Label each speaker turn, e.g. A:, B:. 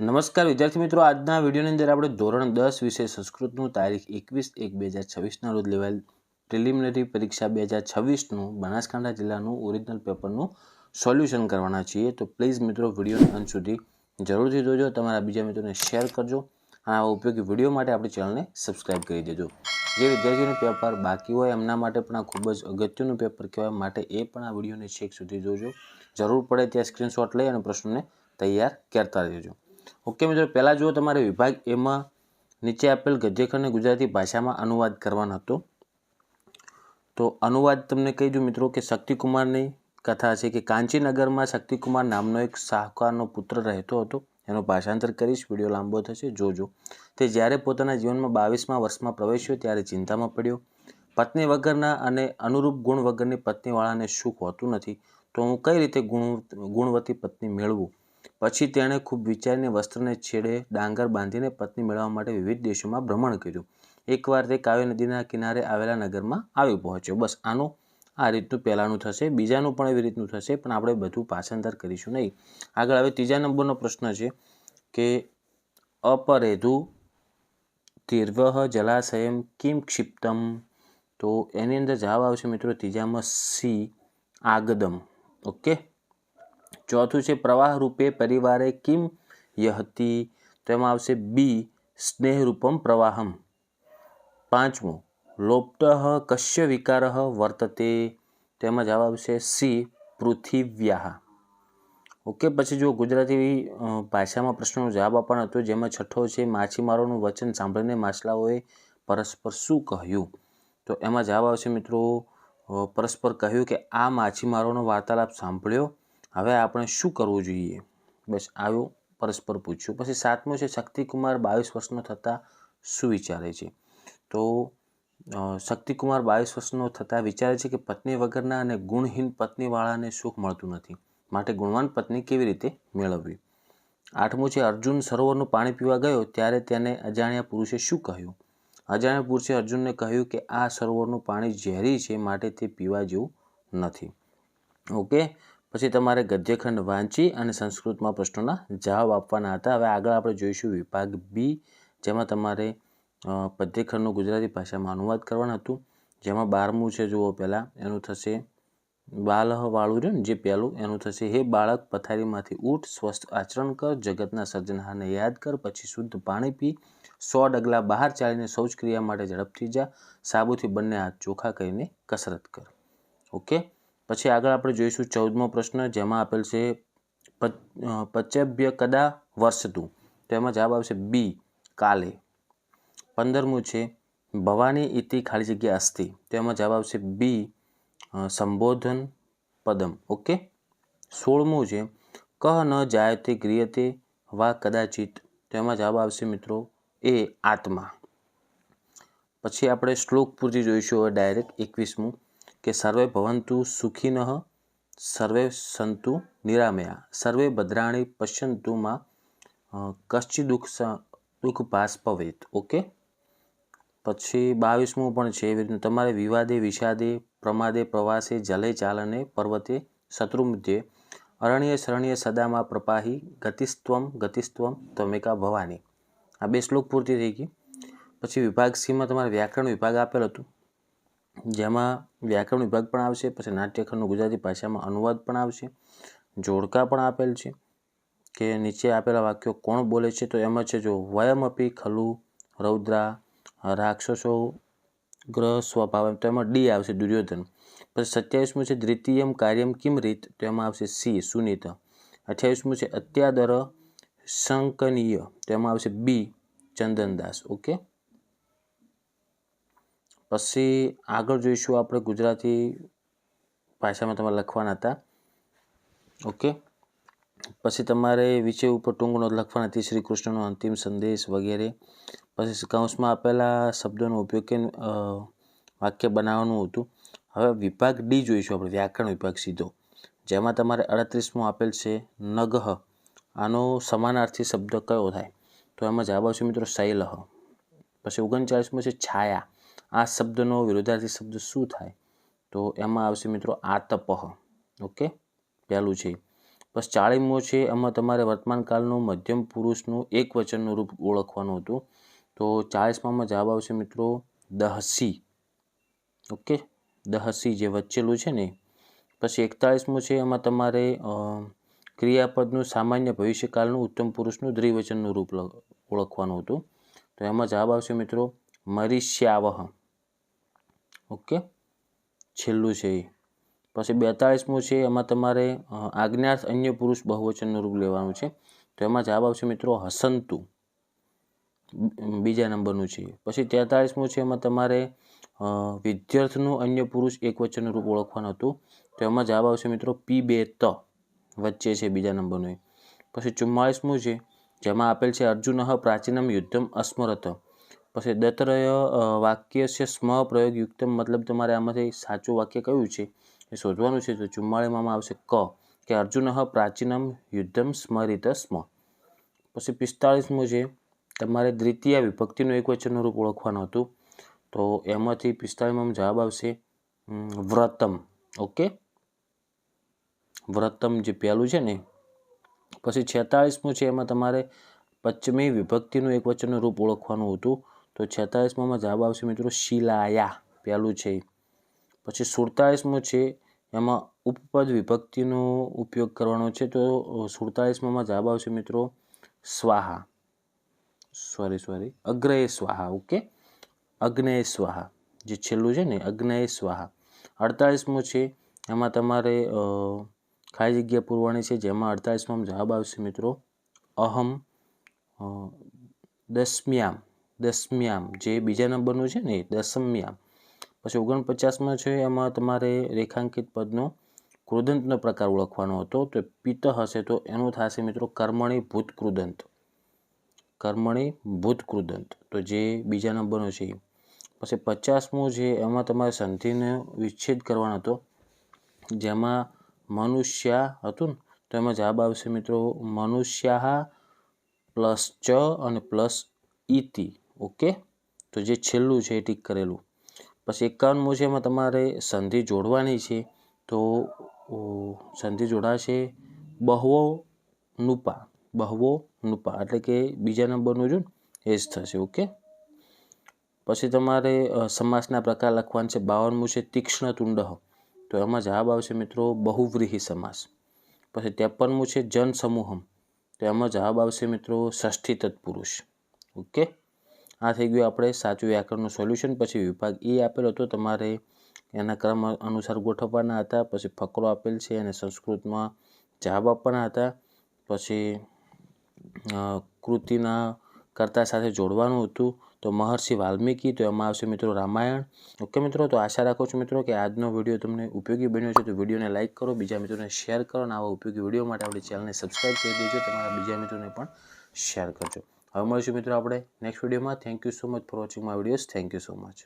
A: નમસ્કાર વિદ્યાર્થી મિત્રો, આજના વિડીયોની અંદર આપણે ધોરણ 10 વિષય સંસ્કૃતનું તારીખ 21/1/2026ના રોજ લેવાયેલ પ્રિલિમિનરી પરીક્ષા 2026નું બનાસકાંઠા જિલ્લાનું ઓરિજિનલ પેપરનું સોલ્યુશન કરવાના છીએ. તો પ્લીઝ મિત્રો વિડીયોને અંત સુધી જરૂરથી જોજો, તમારા બીજા મિત્રોને શેર કરજો અને આવા ઉપયોગી વિડીયો માટે આપણી ચેનલને સબસ્ક્રાઈબ કરી દેજો. જે વિદ્યાર્થીઓનું પેપર બાકી હોય એમના માટે પણ આ ખૂબ જ અગત્યનું પેપર કહેવાય, માટે એ પણ આ વિડીયોને છેક સુધી જોજો. જરૂર પડે ત્યાં સ્ક્રીનશોટ લઈ અને પ્રશ્નોને તૈયાર કરતા રહેજો. ઓકે મિત્રો, પહેલાં જુઓ, તમારે વિભાગ એમાં નીચે આપેલ ગદ્યખંડને ગુજરાતી ભાષામાં અનુવાદ કરવાનો હતો. તો અનુવાદ તમને કહી દઉં મિત્રો કે શક્તિકુમારની કથા છે કે કાંચીનગરમાં શક્તિકુમાર નામનો એક શાહુકારનો પુત્ર રહેતો હતો. એનું ભાષાંતર કરીશ, વિડીયો લાંબો થશે, જોજો. તે જ્યારે પોતાના જીવનમાં 22મા વર્ષમાં પ્રવેશ્યો ત્યારે ચિંતામાં પડ્યો. પત્ની વગરના અને અનુરૂપ ગુણ વગરની પત્નીવાળાને સુખ હોતું નથી, તો હું કઈ રીતે ગુણવતી પત્ની મેળવું? પછી તેણે ખૂબ વિચારીને વસ્ત્રને છેડે ડાંગર બાંધીને પત્ની મેળવવા માટે વિવિધ દેશોમાં ભ્રમણ કર્યું. એકવાર તે કાવ્ય નદીના કિનારે આવેલા નગરમાં આવી પહોંચ્યો. બસ આનું આ રીતનું પહેલાંનું થશે, બીજાનું પણ એવી રીતનું થશે, પણ આપણે બધું ભાષાંતર કરીશું નહીં. આગળ હવે ત્રીજા નંબરનો પ્રશ્ન છે કે અપરેધુ તીર્વઃ જલાશયમ કિમ ક્ષિપ્તમ. તો એની અંદર જવાબ આવશે મિત્રો ત્રીજામાં સી, આગદમ. ઓકે. ચોથું છે પ્રવાહ રૂપે પરિવારે કિમ યહતિ. તો એમાં આવશે બી, સ્નેહરૂપમ પ્રવાહમ. પાંચમું લોપ્તઃ કસ્ય વિકારઃ વર્તતે. તેમાં જવાબ આવશે સી, પૃથિવ્યાઃ. ઓકે. પછી જો ગુજરાતી ભાષામાં પ્રશ્નનો જવાબ આપવાનો હતો, જેમાં છઠ્ઠો છે માછીમારોનું વચન સાંભળીને માછલાઓએ પરસ્પર શું કહ્યું. તો એમાં જવાબ આવશે મિત્રો પરસ્પર કહ્યું કે આ માછીમારોનો વાર્તાલાપ સાંભળ્યો, હવે આપણે શું કરવું જોઈએ. બસ આવું પરસ્પર પૂછ્યું. પછી સાતમું છે શક્તિકુમાર 22 વર્ષનો થતાં શું વિચારે છે. તો શક્તિકુમાર 22 વર્ષનો થતાં વિચારે છે કે પત્ની વગરના અને ગુણહીન પત્નીવાળાને સુખ મળતું નથી, માટે ગુણવાન પત્ની કેવી રીતે મેળવવી. આઠમું છે અર્જુન સરોવરનું પાણી પીવા ગયો ત્યારે તેને અજાણ્યા પુરુષે શું કહ્યું. અજાણ્યા પુરુષે અર્જુનને કહ્યું કે આ સરોવરનું પાણી ઝેરી છે, માટે તે પીવા જેવું નથી. ઓકે. પછી તમારે ગદ્યખંડ વાંચી અને સંસ્કૃતમાં પ્રશ્નોના જવાબ આપવાના હતા. હવે આગળ આપણે જોઈશું વિભાગ બી, જેમાં તમારે પદ્યખંડનું ગુજરાતી ભાષામાં અનુવાદ કરવાનું હતું. જેમાં 12મું છે, જુઓ પહેલાં એનું થશે બાલહ વાળું રહ્યું ને જે પહેલું, એનું થશે હે બાળક પથારીમાંથી ઉઠ, સ્વસ્થ આચરણ કર, જગતના સર્જનહારને યાદ કર, પછી શુદ્ધ પાણી પી, 100 ડગલા બહાર ચાલીને શૌચ ક્રિયા માટે ઝડપથી જા, સાબુથી બંને હાથ ચોખ્ખા કરીને કસરત કર. ઓકે. પછી આગળ આપણે જોઈશું 14મો પ્રશ્ન, જેમાં આપેલ છે પચ્યભ્ય કદા વર્ષતું. તો એમાં જવાબ આવશે બી, કાલે. 15મું છે ભવાની ઇતિ ખાલી જગ્યા અસ્તિ. તો એમાં જવાબ આવશે બી, સંબોધન પદમ. ઓકે. 16મું છે કહ ન જાયતે ગ્રિયતે વા કદાચિત. તો એમાં જવાબ આવશે મિત્રો એ, આત્મા. પછી આપણે શ્લોક પૂરતી જોઈશું હવે ડાયરેક્ટ 21મું કે સર્વે ભવંતુ સુખિનઃ, સર્વે સંતુ નિરામયા, સર્વે ભદ્રાણી પશ્યંતુ માં કશ્ચિ દુઃખ ભાસ્પવેત. ઓકે. પછી 22મું પણ છે એવી રીતનું તમારે વિવાદે વિષાદે પ્રમાદે પ્રવાસે જલે ચાલને પર્વતે શત્રુમધ્યે અરણ્ય શરણ્ય સદામાં પ્રપાહી ગતિસ્ત્વમ ત્વમેકા ભવાની. આ 2 શ્લોક પૂર્તિ થઈ ગઈ. પછી વિભાગ સીમાં તમારે વ્યાકરણ વિભાગ આપેલ હતું, જેમાં વ્યાકરણ વિભાગ પણ આવશે, પછી નાટ્યખંડનું ગુજરાતી ભાષામાં અનુવાદ પણ આવશે, જોડકા પણ આપેલ છે કે નીચે આપેલા વાક્યો કોણ બોલે છે. તો એમાં છે જો વયમપી ખલુ રૌદ્રા રાક્ષસો ગ્રહ સ્વભાવ. તો એમાં ડી આવશે, દુર્યોધન. પછી 27મું છે દ્વિતીયમ કાર્યમ કિમ રીત. તો એમાં આવશે સી, સુનીત. 28મું છે અત્યાદર શંકનીય. તો એમાં આવશે બી, ચંદનદાસ. ઓકે. પછી આગળ જોઈશું આપણે ગુજરાતી ભાષામાં તમારે લખવાના હતા. ઓકે. પછી તમારે વિષય ઉપર ટૂંક નોંધ લખવાના હતી, શ્રી કૃષ્ણનો અંતિમ સંદેશ વગેરે. પછી કૌંસમાં આપેલા શબ્દોનો ઉપયોગ કે વાક્ય બનાવવાનું હતું. હવે વિભાગ ડી જોઈશું આપણે, વ્યાકરણ વિભાગ સીધો, જેમાં તમારે 38મું આપેલ છે નગહ. આનો સમાનાર્થી શબ્દ કયો થાય. તો એમાં જવાબ આવશે મિત્રો શૈલહ. પછી 39મું છે છાયા. આ શબ્દનો વિરોધાર્થી શબ્દ શું થાય. તો એમાં આવશે મિત્રો આતપહ. ઓકે. પહેલું છે. બસ 40મો છે એમાં તમારે વર્તમાન કાળનું મધ્યમ પુરુષનું એક વચનનું રૂપ ઓળખવાનું હતું. તો 40માં જવાબ આવશે મિત્રો દહસી. ઓકે, દહસી જે વચ્ચેલું છે ને. પછી 41મો છે એમાં તમારે ક્રિયાપદનું સામાન્ય ભવિષ્યકાળનું ઉત્તમ પુરુષનું દ્વિવચનનું રૂપ ઓળખવાનું હતું. તો એમાં જવાબ આવશે મિત્રો મરીષ્યાવહ. ઓકે, છેલ્લું છે એ. પછી 42મું છે એમાં તમારે આજ્ઞાર્થ અન્ય પુરુષ બહુવચનનું રૂપ લેવાનું છે. તો એમાં જવાબ આવશે મિત્રો હસંતુ, બીજા નંબરનું છે. પછી 43મું છે એમાં તમારે વિદ્યાર્થનું અન્ય પુરુષ એકવચનનું રૂપ ઓળખવાનું હતું. તો એમાં જવાબ આવશે મિત્રો પીબેત, વચ્ચે છે બીજા નંબરનું. પછી 44મું છે જેમાં આપેલ છે અર્જુન પ્રાચીનમ યુદ્ધમ અસ્મરત. પછી દત્તરય વાક્ય છે સ્મ પ્રયોગ યુક્તમ, મતલબ તમારે આમાંથી સાચું વાક્ય કયું છે એ શોધવાનું છે. તો 44માં આવશે કે અર્જુન પ્રાચીનમ યુદ્ધમ સ્મરિત સ્મ. પછી 45મું છે તમારે દ્વિતીય વિભક્તિનું એકવચનનું રૂપ ઓળખવાનું હતું. તો એમાંથી 45માં જવાબ આવશે વ્રતમ. ઓકે, વ્રતમ જે પહેલું છે ને. પછી 46મું છે એમાં તમારે પંચમી વિભક્તિનું એકવચનનું રૂપ ઓળખવાનું હતું. તો 46માં જવાબ આવશે મિત્રો શિલાયા, પહેલું છે. પછી 47મું છે એમાં ઉપપદ વિભક્તિનો ઉપયોગ કરવાનો છે. તો 47માં જવાબ આવશે મિત્રો સ્વાહા, અગ્રય સ્વાહા. ઓકે, અગ્નેય સ્વાહા જે છેલ્લું છે ને, અગ્નેય સ્વાહા. 48મું છે એમાં તમારે ખાલી જગ્યા પૂરવાની છે, જેમાં 48માં જવાબ આવશે મિત્રો અહમ દસમ્યામ, જે બીજા નંબરનું છે ને, દસમ્યામ. પછી 49માં છે એમાં તમારે રેખાંકિત પદનો કૃદંતનો પ્રકાર ઓળખવાનો હતો. તો પિત્ત હશે તો એનું થશે મિત્રો કર્મણી ભૂતકૃદંત, કર્મણી ભૂતકૃદંત, તો જે બીજા નંબરનો છે. પછી 50મું છે એમાં તમારે સંધિનો વિચ્છેદ કરવાનો હતો, જેમાં મનુષ્યા હતું ને. તો એમાં જવાબ આવશે મિત્રો મનુષ્યા પ્લસ ચ અને પ્લસ ઇતિ. ઓકે, તો જે છેલ્લું છે એ ટીક કરેલું. પછી 51મું છે એમાં તમારે સંધિ જોડવાની છે. તો સંધિ જોડાશે બહવો નુપા, એટલે કે બીજા નંબરનું જો એ જ થશે. ઓકે, પછી તમારે સમાસના પ્રકાર લખવાના છે. 52મું છે તીક્ષ્ણ તુંડ. તો એમાં જવાબ આવશે મિત્રો બહુવ્રીહી સમાસ. પછી 53મું છે જન સમૂહમ. તો એમાં જવાબ આવશે મિત્રો ષષ્ઠી તત્પુરુષ. ઓકે, આ થઈ ગયું આપણે સાચું વ્યાકરણનું સોલ્યુશન. પછી વિભાગ એ આપેલો હતો, તમારે એના ક્રમ અનુસાર ગોઠવવાના હતા. પછી ફકરો આપેલ છે અને સંસ્કૃતમાં જવાબ આપવાના હતા. પછી કૃતિના કર્તા સાથે જોડવાનું હતું. તો મહર્ષિ વાલ્મીકી, તો એમાં આવશે મિત્રો રામાયણ. ઓકે મિત્રો, તો આશા રાખું છું મિત્રો કે આજનો વિડીયો તમને ઉપયોગી બન્યો છે. તો વિડીયોને લાઇક કરો, બીજા મિત્રોને શેર કરો, અને આવા ઉપયોગી વિડીયો માટે આપણી ચેનલને સબસ્ક્રાઈબ કરી દેજો. તમારા બીજા મિત્રોને પણ શેર કરજો. હવે મળીશું મિત્રો આપણે નેક્સ્ટ વિડીયોમાં. Thank you so much for watching my videos. Thank you so much.